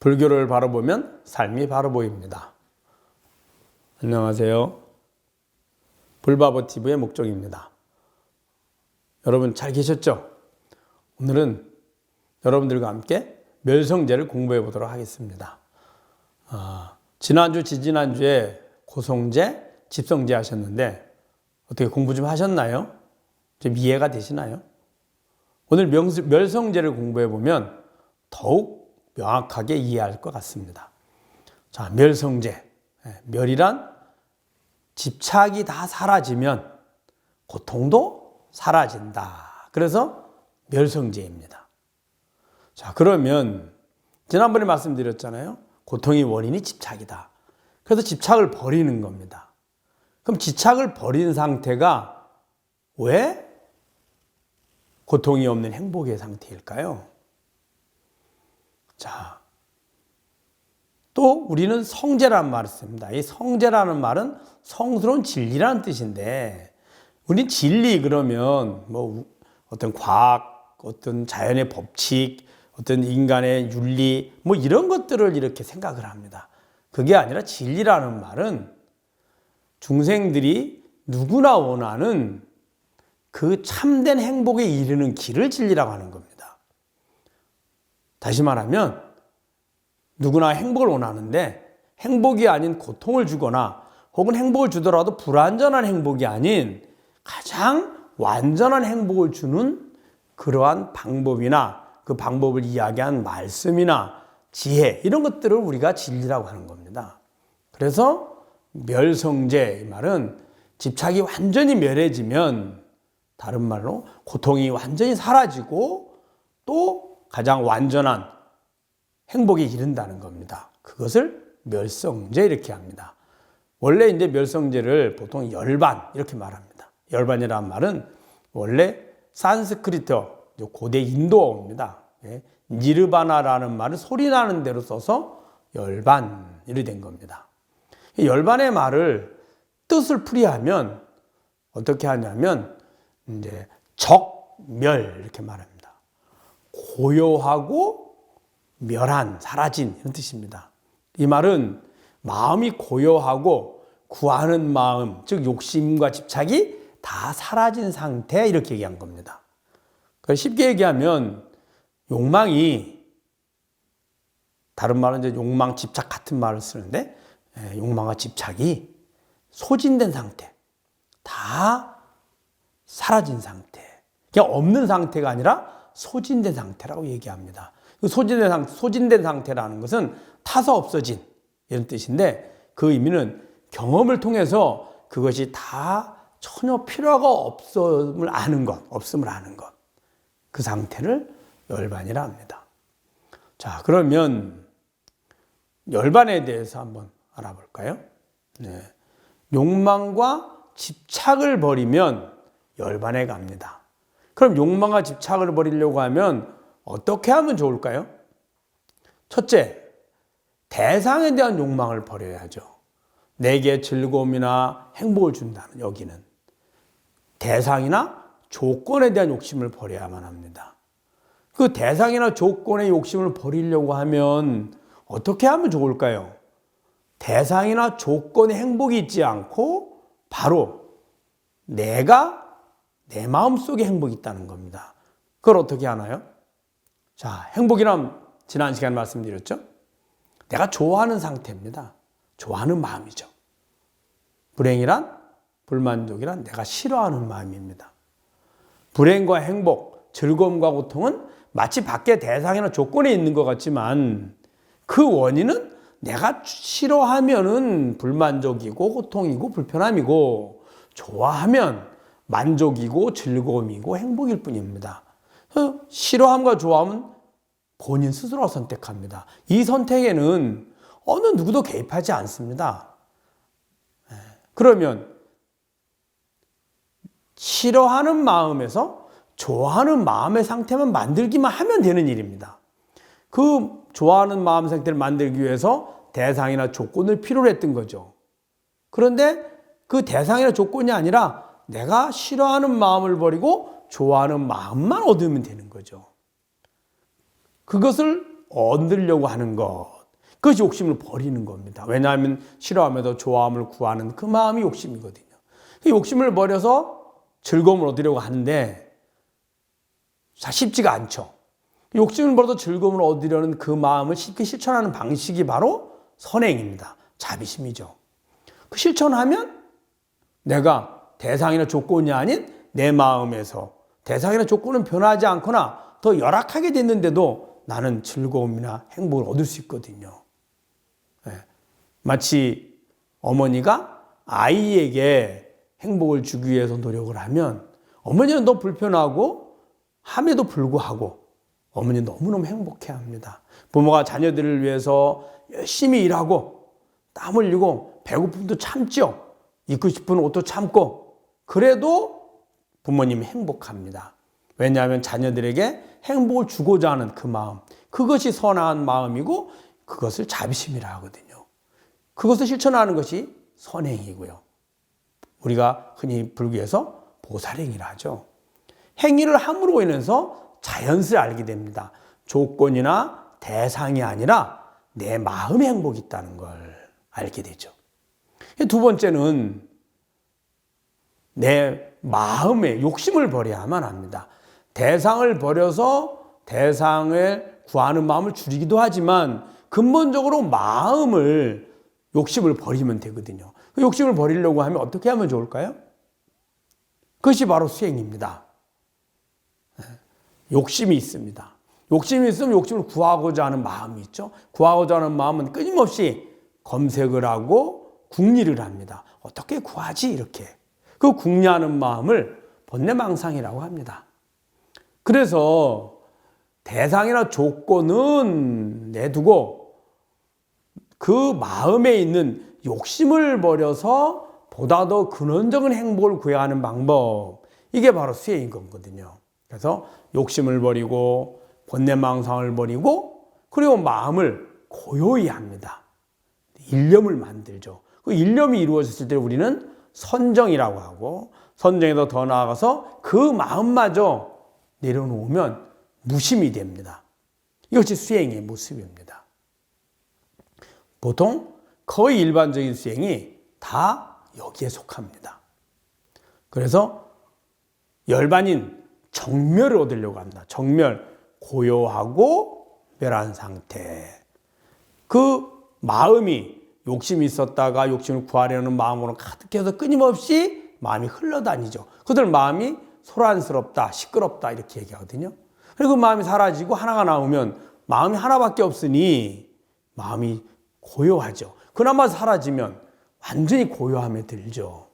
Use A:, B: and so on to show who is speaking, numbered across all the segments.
A: 불교를 바라보면 삶이 바로 보입니다. 안녕하세요. 불바보TV의 목적입니다. 여러분 잘 계셨죠? 오늘은 여러분들과 함께 멸성제를 공부해 보도록 하겠습니다. 지난주, 지지난주에 고성제, 집성제 하셨는데 어떻게 공부 좀 하셨나요? 좀 이해가 되시나요? 오늘 멸성제를 공부해 보면 더욱 명확하게 이해할 것 같습니다. 자, 멸성제. 멸이란 집착이 다 사라지면 고통도 사라진다. 그래서 멸성제입니다. 자, 그러면 지난번에 말씀드렸잖아요. 고통의 원인이 집착이다. 그래서 집착을 버리는 겁니다. 그럼 집착을 버린 상태가 왜 고통이 없는 행복의 상태일까요? 자, 또 우리는 성제라는 말을 씁니다. 이 성제라는 말은 성스러운 진리라는 뜻인데, 우리 진리 그러면 뭐 어떤 과학, 어떤 자연의 법칙, 어떤 인간의 윤리, 뭐 이런 것들을 이렇게 생각을 합니다. 그게 아니라 진리라는 말은 중생들이 누구나 원하는 그 참된 행복에 이르는 길을 진리라고 하는 겁니다. 다시 말하면 누구나 행복을 원하는데 행복이 아닌 고통을 주거나 혹은 행복을 주더라도 불완전한 행복이 아닌 가장 완전한 행복을 주는 그러한 방법이나 그 방법을 이야기한 말씀이나 지혜, 이런 것들을 우리가 진리라고 하는 겁니다. 그래서 멸성제, 이 말은 집착이 완전히 멸해지면 다른 말로 고통이 완전히 사라지고 또 가장 완전한 행복에 이른다는 겁니다. 그것을 멸성제 이렇게 합니다. 원래 이제 멸성제를 보통 열반 이렇게 말합니다. 열반이라는 말은 원래 산스크리트어, 고대 인도어입니다. 니르바나라는 말은 소리 나는 대로 써서 열반이 된 겁니다. 열반의 말을 뜻을 풀이하면 어떻게 하냐면 이제 적멸 이렇게 말합니다. 고요하고 멸한, 사라진 이런 뜻입니다. 이 말은 마음이 고요하고 구하는 마음, 즉 욕심과 집착이 다 사라진 상태 이렇게 얘기한 겁니다. 쉽게 얘기하면 욕망이, 다른 말은 이제 욕망, 집착 같은 말을 쓰는데 욕망과 집착이 소진된 상태, 다 사라진 상태, 그냥 없는 상태가 아니라 소진된 상태라고 얘기합니다. 소진된 상태라는 것은 타서 없어진 이런 뜻인데, 그 의미는 경험을 통해서 그것이 다 전혀 필요가 없음을 아는 것, 그 상태를 열반이라 합니다. 자, 그러면 열반에 대해서 한번 알아볼까요? 욕망과 집착을 버리면 열반에 갑니다. 그럼 욕망과 집착을 버리려고 하면 어떻게 하면 좋을까요? 첫째, 대상에 대한 욕망을 버려야죠. 내게 즐거움이나 행복을 준다는, 여기는 대상이나 조건에 대한 욕심을 버려야만 합니다. 그 대상이나 조건의 욕심을 버리려고 하면 어떻게 하면 좋을까요? 대상이나 조건의 행복이 있지 않고 바로 내가 내 마음속에 행복이 있다는 겁니다. 그걸 어떻게 하나요? 자, 행복이란 지난 시간에 말씀드렸죠? 내가 좋아하는 상태입니다. 좋아하는 마음이죠. 불행이란, 불만족이란 내가 싫어하는 마음입니다. 불행과 행복, 즐거움과 고통은 마치 밖에 대상이나 조건에 있는 것 같지만 그 원인은 내가 싫어하면은 불만족이고 고통이고 불편함이고, 좋아하면 만족이고 즐거움이고 행복일 뿐입니다. 싫어함과 좋아함은 본인 스스로가 선택합니다. 이 선택에는 어느 누구도 개입하지 않습니다. 그러면 싫어하는 마음에서 좋아하는 마음의 상태만 만들기만 하면 되는 일입니다. 그 좋아하는 마음 상태를 만들기 위해서 대상이나 조건을 필요로 했던 거죠. 그런데 그 대상이나 조건이 아니라 내가 싫어하는 마음을 버리고 좋아하는 마음만 얻으면 되는 거죠. 그것을 얻으려고 하는 것. 그것이 욕심을 버리는 겁니다. 왜냐하면 싫어함에도 좋아함을 구하는 그 마음이 욕심이거든요. 그 욕심을 버려서 즐거움을 얻으려고 하는데 쉽지가 않죠. 욕심을 버려서 즐거움을 얻으려는 그 마음을 쉽게 실천하는 방식이 바로 선행입니다. 자비심이죠. 그 실천하면 내가 대상이나 조건이 아닌 내 마음에서 대상이나 조건은 변하지 않거나 더 열악하게 됐는데도 나는 즐거움이나 행복을 얻을 수 있거든요. 마치 어머니가 아이에게 행복을 주기 위해서 노력을 하면 어머니는 더 불편하고 함에도 불구하고 어머니는 너무너무 행복해합니다. 부모가 자녀들을 위해서 열심히 일하고 땀 흘리고 배고픔도 참죠. 입고 싶은 옷도 참고 그래도 부모님이 행복합니다. 왜냐하면 자녀들에게 행복을 주고자 하는 그 마음, 그것이 선한 마음이고 그것을 자비심이라 하거든요. 그것을 실천하는 것이 선행이고요. 우리가 흔히 불교에서 보살행위라 하죠. 행위를 함으로 인해서 자연스레 알게 됩니다. 조건이나 대상이 아니라 내 마음의 행복이 있다는 걸 알게 되죠. 두 번째는 내 마음의 욕심을 버려야만 합니다. 대상을 버려서 대상을 구하는 마음을 줄이기도 하지만 근본적으로 마음을 욕심을 버리면 되거든요. 그 욕심을 버리려고 하면 어떻게 하면 좋을까요? 그것이 바로 수행입니다. 욕심이 있습니다. 욕심이 있으면 욕심을 구하고자 하는 마음이 있죠. 구하고자 하는 마음은 끊임없이 검색을 하고 궁리를 합니다. 어떻게 구하지? 이렇게. 그 궁리하는 마음을 번뇌망상이라고 합니다. 그래서 대상이나 조건은 내두고 그 마음에 있는 욕심을 버려서 보다 더 근원적인 행복을 구해야 하는 방법, 이게 바로 수행인 거거든요. 그래서 욕심을 버리고 번뇌망상을 버리고 그리고 마음을 고요히 합니다. 일념을 만들죠. 그 일념이 이루어졌을 때 우리는 선정이라고 하고 선정에서 더 나아가서 그 마음마저 내려놓으면 무심이 됩니다. 이것이 수행의 모습입니다. 보통 거의 일반적인 수행이 다 여기에 속합니다. 그래서 열반인 정멸을 얻으려고 합니다. 정멸, 고요하고 멸한 상태. 그 마음이 욕심이 있었다가 욕심을 구하려는 마음으로 가득해서 끊임없이 마음이 흘러다니죠. 그들 마음이 소란스럽다, 시끄럽다 이렇게 얘기하거든요. 그리고 그 마음이 사라지고 하나가 나오면 마음이 하나밖에 없으니 마음이 고요하죠. 그나마 사라지면 완전히 고요함에 들죠.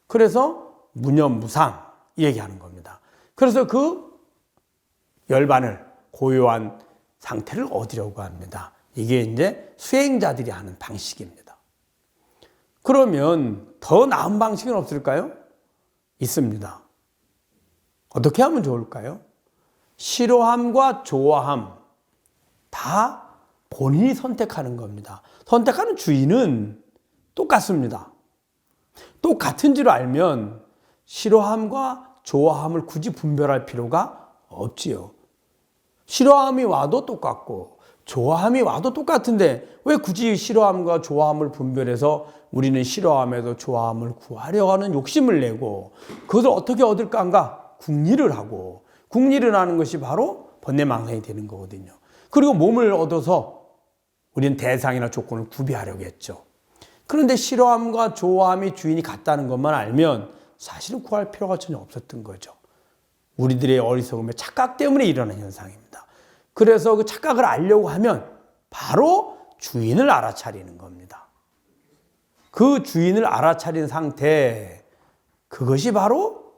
A: 그래서 무념무상 얘기하는 겁니다. 그래서 그 열반을 고요한 상태를 얻으려고 합니다. 이게 이제 수행자들이 하는 방식입니다. 그러면 더 나은 방식은 없을까요? 있습니다. 어떻게 하면 좋을까요? 싫어함과 좋아함 다 본인이 선택하는 겁니다. 선택하는 주인은 똑같습니다. 똑같은 줄 알면 싫어함과 좋아함을 굳이 분별할 필요가 없지요. 싫어함이 와도 똑같고 좋아함이 와도 똑같은데 왜 굳이 싫어함과 좋아함을 분별해서 우리는 싫어함에도 좋아함을 구하려고 하는 욕심을 내고 그것을 어떻게 얻을까 한가? 궁리를 하고 궁리를 하는 것이 바로 번뇌망상이 되는 거거든요. 그리고 몸을 얻어서 우리는 대상이나 조건을 구비하려고 했죠. 그런데 싫어함과 좋아함이 주인이 같다는 것만 알면 사실은 구할 필요가 전혀 없었던 거죠. 우리들의 어리석음의 착각 때문에 일어나는 현상입니다. 그래서 그 착각을 알려고 하면 바로 주인을 알아차리는 겁니다. 그 주인을 알아차린 상태, 그것이 바로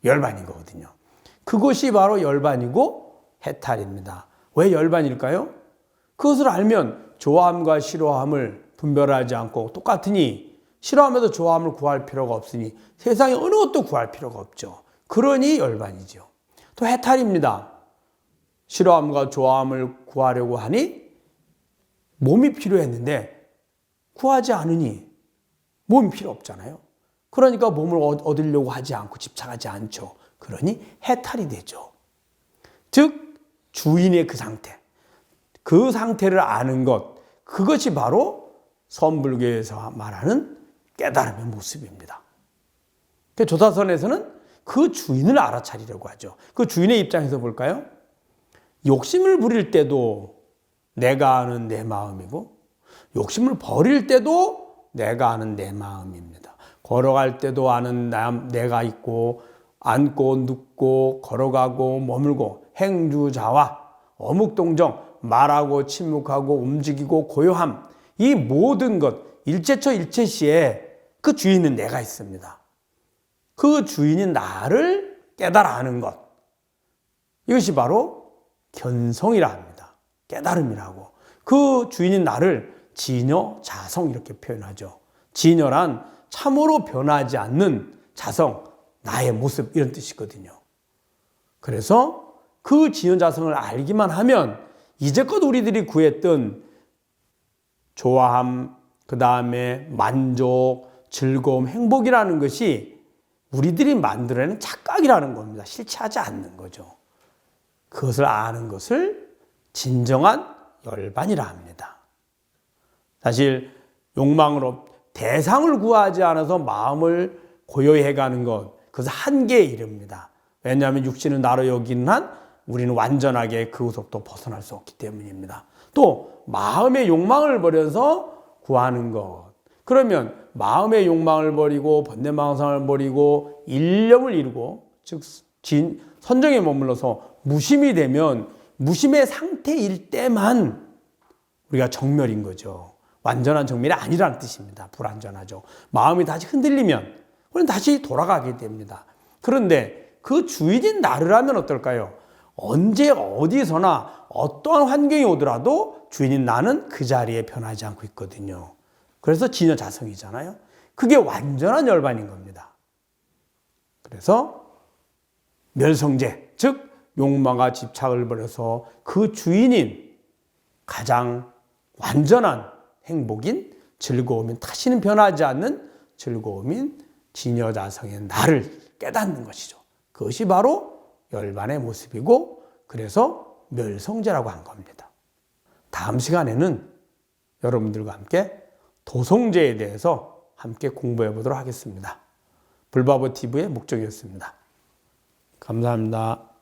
A: 열반인 거거든요. 그것이 바로 열반이고 해탈입니다. 왜 열반일까요? 그것을 알면 좋아함과 싫어함을 분별하지 않고 똑같으니 싫어함에도 좋아함을 구할 필요가 없으니 세상에 어느 것도 구할 필요가 없죠. 그러니 열반이죠. 또 해탈입니다. 싫어함과 좋아함을 구하려고 하니 몸이 필요했는데 구하지 않으니 몸이 필요 없잖아요. 그러니까 몸을 얻으려고 하지 않고 집착하지 않죠. 그러니 해탈이 되죠. 즉 주인의 그 상태, 그 상태를 아는 것, 그것이 바로 선불교에서 말하는 깨달음의 모습입니다. 조사선에서는 그 주인을 알아차리려고 하죠. 그 주인의 입장에서 볼까요? 욕심을 부릴 때도 내가 아는 내 마음이고, 욕심을 버릴 때도 내가 아는 내 마음입니다. 걸어갈 때도 아는 내가 있고, 앉고 눕고 걸어가고 머물고 행주자와 어묵동정, 말하고 침묵하고 움직이고 고요함, 이 모든 것 일체처 일체시에 그 주인은 내가 있습니다. 그 주인인 나를 깨달아 아는 것, 이것이 바로 견성이라 합니다. 깨달음이라고. 그 주인인 나를 진여, 자성 이렇게 표현하죠. 진여란 참으로 변하지 않는 자성, 나의 모습 이런 뜻이거든요. 그래서 그 진여 자성을 알기만 하면 이제껏 우리들이 구했던 좋아함, 그 다음에 만족, 즐거움, 행복이라는 것이 우리들이 만들어내는 착각이라는 겁니다. 실체하지 않는 거죠. 그것을 아는 것을 진정한 열반이라 합니다. 사실 욕망으로 대상을 구하지 않아서 마음을 고요해가는 것, 그것은 한계에 이릅니다. 왜냐하면 육신은 나로 여기는 한 우리는 완전하게 그것부터 벗어날 수 없기 때문입니다. 또 마음의 욕망을 버려서 구하는 것, 그러면 마음의 욕망을 버리고 번뇌망상을 버리고 일념을 이루고 즉 선정에 머물러서 무심이 되면 무심의 상태일 때만 우리가 정멸인 거죠. 완전한 정멸이 아니라는 뜻입니다. 불완전하죠. 마음이 다시 흔들리면 우리는 다시 돌아가게 됩니다. 그런데 그 주인인 나를 하면 어떨까요? 언제 어디서나 어떠한 환경이 오더라도 주인인 나는 그 자리에 변하지 않고 있거든요. 그래서 진여자성이잖아요. 그게 완전한 열반인 겁니다. 그래서 멸성제, 즉 욕망과 집착을 버려서 그 주인인 가장 완전한 행복인 즐거움인, 다시는 변하지 않는 즐거움인 진여자성의 나를 깨닫는 것이죠. 그것이 바로 열반의 모습이고, 그래서 멸성제라고 한 겁니다. 다음 시간에는 여러분들과 함께 도성제에 대해서 함께 공부해 보도록 하겠습니다. 불바보 TV의 목적이었습니다. 감사합니다.